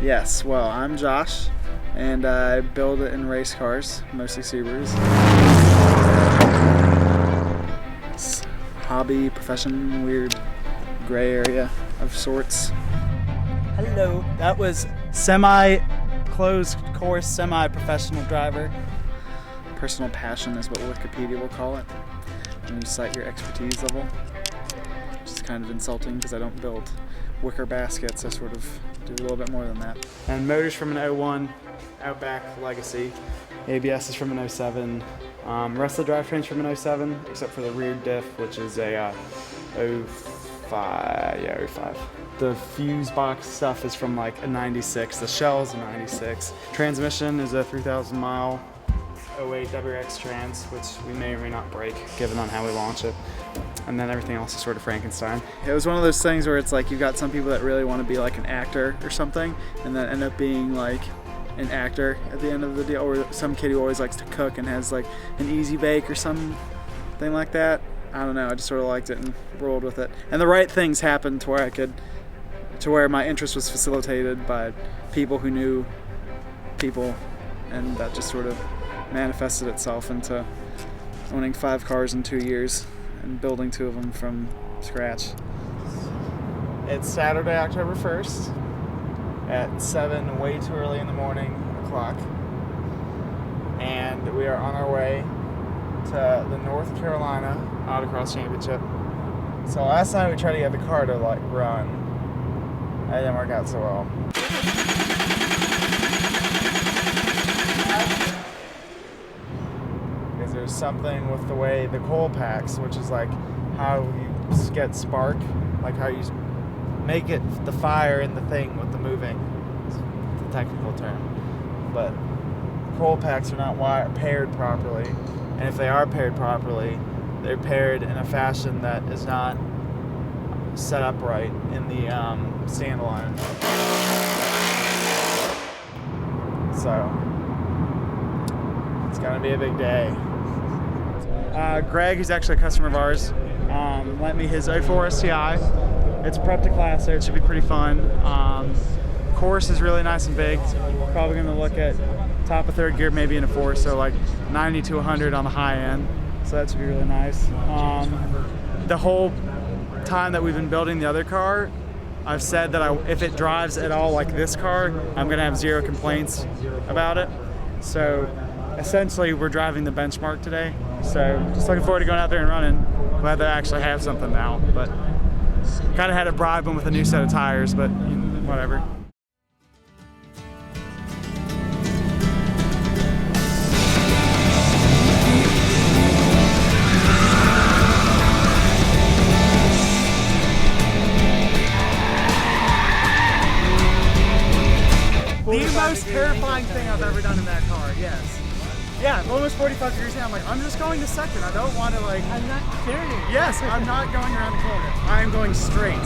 Yes, well, I'm Josh, and I build and race cars, mostly Subarus. It's hobby, profession, weird gray area of sorts. Hello, that was semi-closed course, semi-professional driver. Personal passion is what Wikipedia will call it, when you cite your expertise level. Which is kind of insulting because I don't build wicker baskets, I sort of do a little bit more than that. And motors from an 01 Outback Legacy. ABS is from an 07. Rest of the drivetrain's from an 07, except for the rear diff, which is a 05. The fuse box stuff is from like a 96. The shell's a 96. Transmission is a 3,000 mile 08 WRX trans, which we may or may not break, given on how we launch it. And then everything else is sort of Frankenstein. It was one of those things where it's like you've got some people that really want to be like an actor or something, and then end up being like an actor at the end of the deal, or some kid who always likes to cook and has like an easy bake or something like that. I don't know, I just sort of liked it and rolled with it. And the right things happened to where my interest was facilitated by people who knew people, and that just sort of manifested itself into owning 5 cars in 2 years and building 2 of them from scratch. It's Saturday, October 1st at 7, way too early in the morning o'clock, and we are on our way to the North Carolina Autocross Championship. So last night we tried to get the car to like run. It didn't work out so well. Because there's something with the way the coil packs, which is like how you get spark, like how you make it the fire in the thing with the moving. It's the technical term. But coil packs are not paired properly. And if they are paired properly, they're paired in a fashion that is not set up right in the standalone. So it's gonna be a big day. Greg, who's actually a customer of ours, lent me his 04 STI. It's prepped to class, so it should be pretty fun. Course is really nice and big. Probably gonna look at top of 3rd gear, maybe in a 4, so like 90 to 100 on the high end. So that should be really nice. The whole time that we've been building the other car, I've said that if it drives at all like this car, I'm gonna have 0 complaints about it. So essentially we're driving the benchmark today. So just looking forward to going out there and running. Glad that I actually have something now, but kind of had to bribe them with a new set of tires, but you know, whatever. The most terrifying thing I've ever done in that car, yes. Yeah, almost 45 degrees in. I'm like, I'm just going to second. I don't want to like... I'm not turning. Yes, I'm not going around the corner. I am going straight.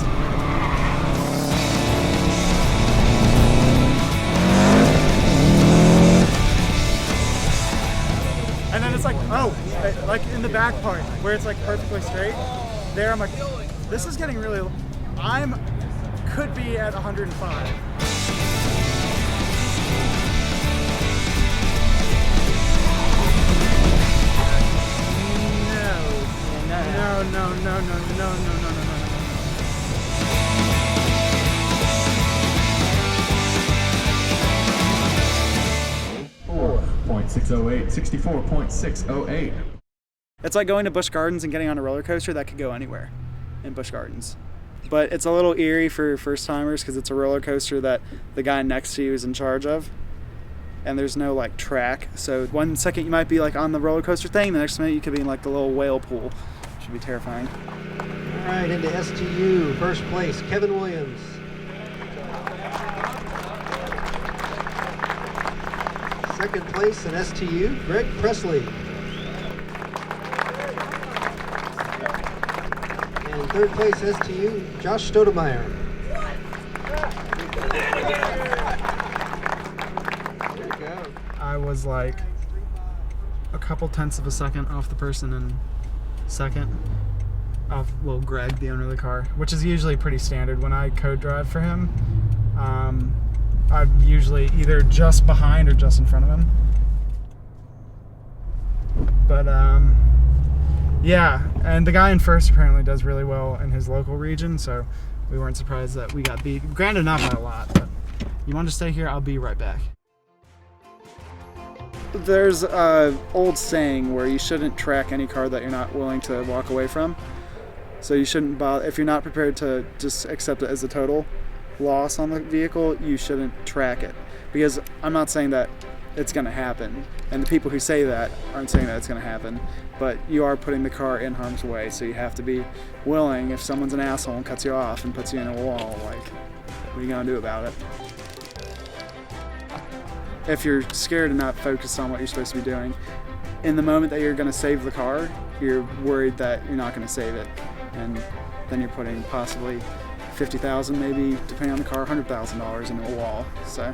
And then it's like, oh, like in the back part where it's like perfectly straight. There, I'm like, this is getting really... could be at 105. No. 64.608, 64.608. It's like going to Busch Gardens and getting on a roller coaster that could go anywhere in Busch Gardens. But it's a little eerie for first timers because it's a roller coaster that the guy next to you is in charge of. And there's no like track. So 1 second you might be like on the roller coaster thing, the next minute you could be in like the little whale pool. Should be terrifying. All right, into STU, first place, Kevin Williams. Second place in STU, Greg Presley. And third place STU, Josh Sotomayor. There you go. I was like a couple tenths of a second off the person in second. Off little Greg, the owner of the car, which is usually pretty standard when I code drive for him. I'm usually either just behind or just in front of him. But yeah, and the guy in first apparently does really well in his local region, so we weren't surprised that we got beat. Granted, not by a lot, but you want to stay here? I'll be right back. There's an old saying where you shouldn't track any car that you're not willing to walk away from. So you shouldn't bother, if you're not prepared to just accept it as a total loss on the vehicle, you shouldn't track it. Because I'm not saying that it's going to happen, and the people who say that aren't saying that it's going to happen, but you are putting the car in harm's way, so you have to be willing, if someone's an asshole and cuts you off and puts you in a wall, like, what are you going to do about it? If you're scared and not focused on what you're supposed to be doing, in the moment that you're going to save the car, you're worried that you're not going to save it, and then you're putting possibly $50,000, maybe, depending on the car, $100,000 into a wall. So,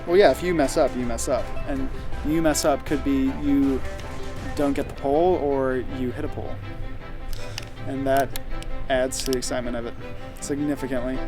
well, yeah, if you mess up, you mess up, and you mess up could be you don't get the pole or you hit a pole, and that adds to the excitement of it significantly.